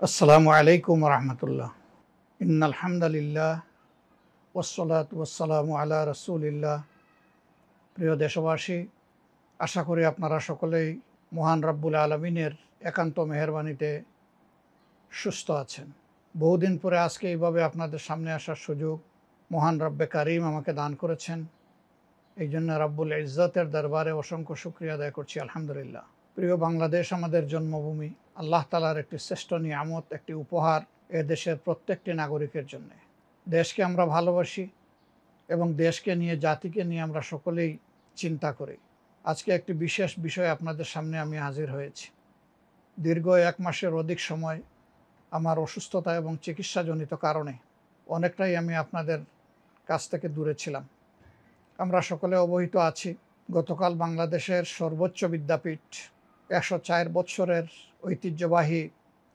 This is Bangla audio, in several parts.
আসসালামু আলাইকুম রহমতুল্লাহ। ইন্নাল হামদুলিল্লাহ ওয়াসসালাতু ওয়াসসালামু আলা রাসূলিল্লাহ। প্রিয় দেশবাসী, আশা করি আপনারা সকলেই মহান রব্বুল আলমিনের একান্ত মেহেরবানিতে সুস্থ আছেন। বহুদিন পরে আজকে এইভাবে আপনাদের সামনে আসার সুযোগ মহান রব্বে কারিম আমাকে দান করেছেন। এই জন্য রব্বুল ইজ্জতের দরবারে অসংখ্য শুকরিয়া আদায় করছি, আলহামদুলিল্লাহ। প্রিয় বাংলাদেশ আমাদের জন্মভূমি, আল্লাহ তাআলার একটি শ্রেষ্ঠ নিয়ামত, একটি উপহার এ দেশের প্রত্যেকটি নাগরিকের জন্য। দেশকে আমরা ভালোবাসি এবং দেশকে নিয়ে, জাতিকে নিয়ে আমরা সকলেই চিন্তা করি। আজকে একটি বিশেষ বিষয় আপনাদের সামনে আমি হাজির হয়েছি। দীর্ঘ 1 মাসের অধিক সময় আমার অসুস্থতা এবং চিকিৎসাজনিত কারণে অনেকটাই আমি আপনাদের কাছ থেকে দূরে ছিলাম। আমরা সকলে অবহিত আছি, গতকাল বাংলাদেশের সর্বোচ্চ বিদ্যাপীঠ, 104 বছরের ঐতিহ্যবাহী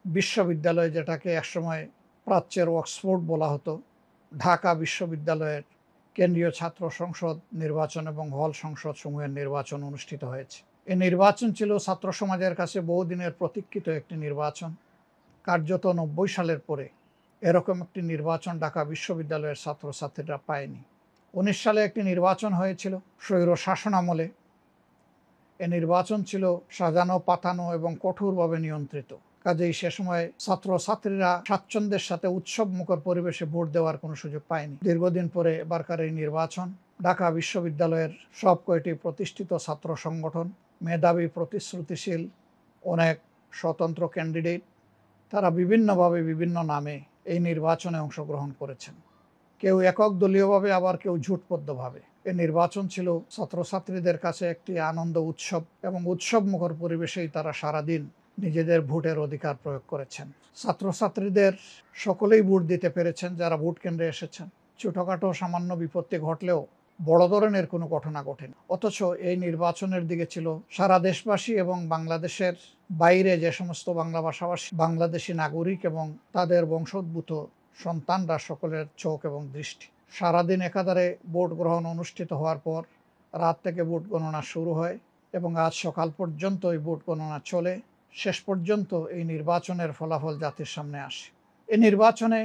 বিশ্ববিদ্যালয়, যেটাকে একসময় প্রাচ্যের অক্সফোর্ড বলা হতো, ঢাকা বিশ্ববিদ্যালয়ের কেন্দ্রীয় ছাত্র সংসদ নির্বাচন এবং হল সংসদ সমূহের নির্বাচন অনুষ্ঠিত হয়েছে। এই নির্বাচন ছিল ছাত্র সমাজের কাছে বহুদিনের প্রতীক্ষিত একটি নির্বাচন। কার্যত 90 সালের পরে এরকম একটি নির্বাচন ঢাকা বিশ্ববিদ্যালয়ের ছাত্রছাত্রীরা পায়নি। 19 সালে একটি নির্বাচন হয়েছিল স্বৈর শাসন আমলে। এ নির্বাচন ছিল সাজানো, পাতানো এবং কঠোরভাবে নিয়ন্ত্রিত। কাজেই সে সময় ছাত্রছাত্রীরা স্বাচ্ছন্দ্যের সাথে উৎসব মুখর পরিবেশে ভোট দেওয়ার কোনো সুযোগ পায়নি। দীর্ঘদিন পরে এবারকার এই নির্বাচন, ঢাকা বিশ্ববিদ্যালয়ের সব কয়টি প্রতিষ্ঠিত ছাত্র সংগঠন, মেধাবী, প্রতিশ্রুতিশীল অনেক স্বতন্ত্র ক্যান্ডিডেট, তারা বিভিন্নভাবে বিভিন্ন নামে এই নির্বাচনে অংশগ্রহণ করেছেন। কেউ একক দলীয়ভাবে, আবার কেউ জোটবদ্ধভাবে। এই নির্বাচন ছিল ছাত্রছাত্রীদের কাছে একটি আনন্দ উৎসব এবং উৎসব মুখর পরিবেশেই তারা সারাদিন নিজেদের ভোটের অধিকার প্রয়োগ করেছেন। ছাত্রছাত্রীদের সকলেই ভোট দিতে পেরেছেন যারা ভোট কেন্দ্রে এসেছেন। ছোটোখাটো সামান্য বিপত্তি ঘটলেও বড় ধরনের কোনো ঘটনা ঘটেনি। অথচ এই নির্বাচনের দিকে ছিল সারা দেশবাসী এবং বাংলাদেশের বাইরে যে সমস্ত বাংলা ভাষাভাষী বাংলাদেশি নাগরিক এবং তাদের বংশোদ্ভূত সন্তানরা, সকলের চোখ এবং দৃষ্টি। সারাদিন একাধারে ভোট গ্রহণ অনুষ্ঠিত হওয়ার পর রাত থেকে ভোট গণনা শুরু হয় এবং আজ সকাল পর্যন্ত এই ভোট গণনা চলে। শেষ পর্যন্ত এই নির্বাচনের ফলাফল জাতির সামনে আসে। এই নির্বাচনে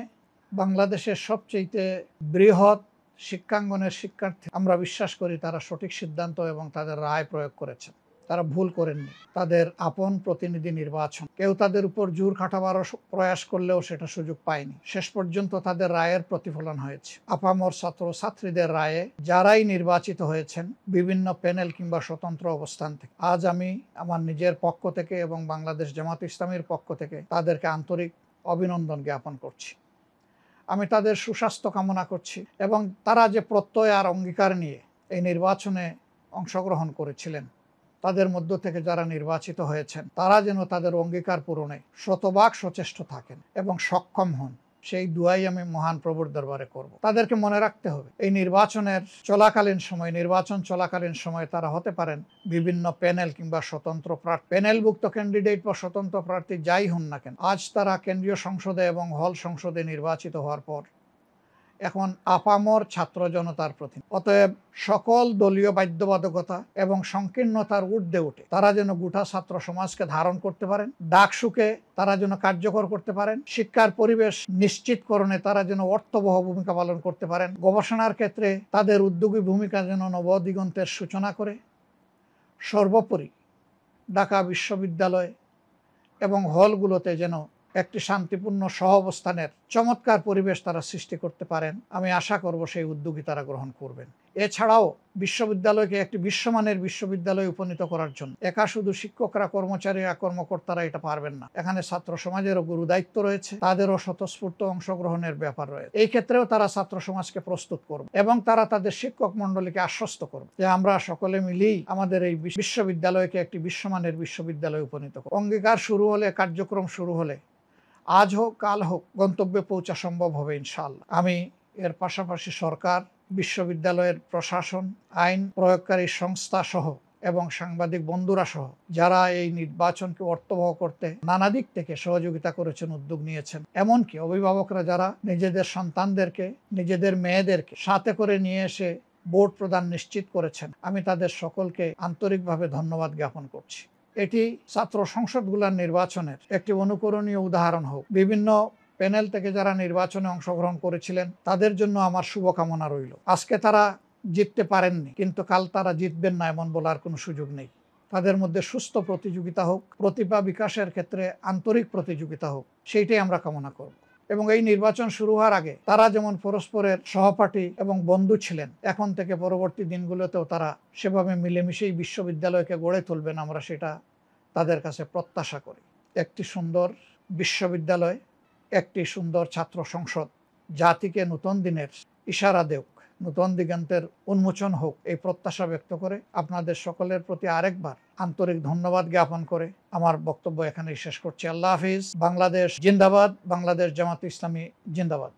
বাংলাদেশের সবচেয়ে বৃহৎ শিক্ষাঙ্গনের শিক্ষার্থী, আমরা বিশ্বাস করি তারা সঠিক সিদ্ধান্ত এবং তাদের রায় প্রয়োগ করেছেন। তারা ভুল করেননি। তাদের আপন প্রতিনিধি নির্বাচন। কেউ তাদের উপর জোর খাটাবার প্রয়াস করলেও সেটা সুযোগ পায়নি। শেষ পর্যন্ত তাদের রায়ের প্রতিফলন হয়েছে। আপামর ছাত্র ছাত্রীদের রায়ে যারাই নির্বাচিত হয়েছেন বিভিন্ন প্যানেল কিংবা স্বতন্ত্র অবস্থান থেকে, আজ আমি আমার নিজের পক্ষ থেকে এবং বাংলাদেশ জামাত ইসলামীর পক্ষ থেকে তাদেরকে আন্তরিক অভিনন্দন জ্ঞাপন করছি। আমি তাদের সুস্বাস্থ্য কামনা করছি এবং তারা যে প্রত্যয় আর অঙ্গীকার নিয়ে এই নির্বাচনে অংশগ্রহণ করেছিলেন, তাদের মধ্য থেকে যারা নির্বাচিত হয়েছেন তারা যেন তাদের অঙ্গীকার পূরণে শতভাগ সচেষ্ট থাকেন এবং সক্ষম হন, সেই দুয়াই আমি মহান প্রভুর দরবারে করব। তাদেরকে মনে রাখতে হবে, এই নির্বাচন চলাকালীন সময় তারা হতে পারেন বিভিন্ন প্যানেল কিংবা স্বতন্ত্র প্রার্থী, প্যানেলভুক্ত ক্যান্ডিডেট বা স্বতন্ত্র প্রার্থী যাই হন না কেন, আজ তারা কেন্দ্রীয় সংসদে এবং হল সংসদে নির্বাচিত হওয়ার পর এখন আপামর ছাত্র জনতার প্রতি। অতএব সকল দলীয় বাধ্যবাধকতা এবং সংকীর্ণতার ঊর্ধ্বে উঠে তারা যেন গোটা ছাত্র সমাজকে ধারণ করতে পারেন, ডাকসুকে তারা যেন কার্যকর করতে পারেন, শিক্ষার পরিবেশ নিশ্চিতকরণে তারা যেন অর্থবহ ভূমিকা পালন করতে পারেন, গবেষণার ক্ষেত্রে তাদের উদ্যোগী ভূমিকা যেন নবদিগন্তের সূচনা করে, সর্বোপরি ঢাকা বিশ্ববিদ্যালয় এবং হলগুলোতে যেন একটি শান্তিপূর্ণ সহাবস্থানের চমৎকার পরিবেশ তারা সৃষ্টি করতে পারেন, আমি আশা করব সেই উদ্যোগই তারা গ্রহণ করবেন। এছাড়াও বিশ্ববিদ্যালয়কে একটি বিশ্বমানের বিশ্ববিদ্যালয়ে উপনীত করার জন্য একা শুধু শিক্ষকরা, কর্মচারীরা, কর্মকর্তারা এটা পারবেন না। এখানে ছাত্র সমাজেরও গুরু দায়িত্ব রয়েছে, তাদেরও স্বতঃস্ফূর্ত অংশগ্রহণের ব্যাপার রয়েছে। এই ক্ষেত্রেও তারা ছাত্র সমাজকে প্রস্তুত করবে এবং তারা তাদের শিক্ষক মণ্ডলীকে আশ্বস্ত করবে যে আমরা সকলে মিলেই আমাদের এই বিশ্ববিদ্যালয়কে একটি বিশ্বমানের বিশ্ববিদ্যালয়ে উপনীত করব। অঙ্গীকার শুরু হলে, কার্যক্রম শুরু হলে, আজ হোক কাল হোক, গন্তব্যে পৌঁছা সম্ভব হবে ইনশাআল্লাহ। আমি এর পাশাপাশি সরকার, বিশ্ববিদ্যালয়ের প্রশাসন, আইন প্রয়োগকারী সংস্থা সহ এবং সাংবাদিক বন্ধুরা সহ যারা এই নির্বাচনকে অর্থবহ করতে নানা দিক থেকে সহযোগিতা করেছেন, উদ্যোগ নিয়েছেন, এমনকি অভিভাবকরা যারা নিজেদের সন্তানদেরকে, নিজেদের মেয়েদেরকে সাথে করে নিয়ে এসে ভোট প্রদান নিশ্চিত করেছেন, আমি তাদের সকলকে আন্তরিকভাবে ধন্যবাদ জ্ঞাপন করছি। এটি ছাত্র সংসদগুলোর নির্বাচনের একটি অনুকরণীয় উদাহরণ হোক। বিভিন্ন প্যানেল থেকে যারা নির্বাচনে অংশগ্রহণ করেছিলেন তাদের জন্য আমার শুভকামনা রইল। আজকে তারা জিততে পারেননি, কিন্তু কাল তারা জিতবেন না এমন বলার কোনো সুযোগ নেই। তাদের মধ্যে সুস্থ প্রতিযোগিতা হোক, প্রতিভা বিকাশের ক্ষেত্রে আন্তরিক প্রতিযোগিতা হোক, সেইটাই আমরা কামনা করব। এবং এই নির্বাচন শুরু হওয়ার আগে তারা যেমন পরস্পরের সহপাঠী এবং বন্ধু ছিলেন, এখন থেকে পরবর্তী দিনগুলোতেও তারা সেভাবে মিলেমিশেই বিশ্ববিদ্যালয়কে গড়ে তুলবেন, আমরা সেটা তাদের কাছে প্রত্যাশা করি। একটি সুন্দর বিশ্ববিদ্যালয়, একটি সুন্দর ছাত্র সংসদ জাতিকে নতুন দিনের ইশারা দেওক, নতুন দিগন্তের উন্মোচন হোক, এই প্রত্যাশা ব্যক্ত করে আপনাদের সকলের প্রতি আরেকবার আন্তরিক ধন্যবাদ জ্ঞাপন করে আমার বক্তব্য এখানেই শেষ করছি। আল্লাহ হাফিজ। বাংলাদেশ জিন্দাবাদ। বাংলাদেশ জামাত ইসলামী জিন্দাবাদ।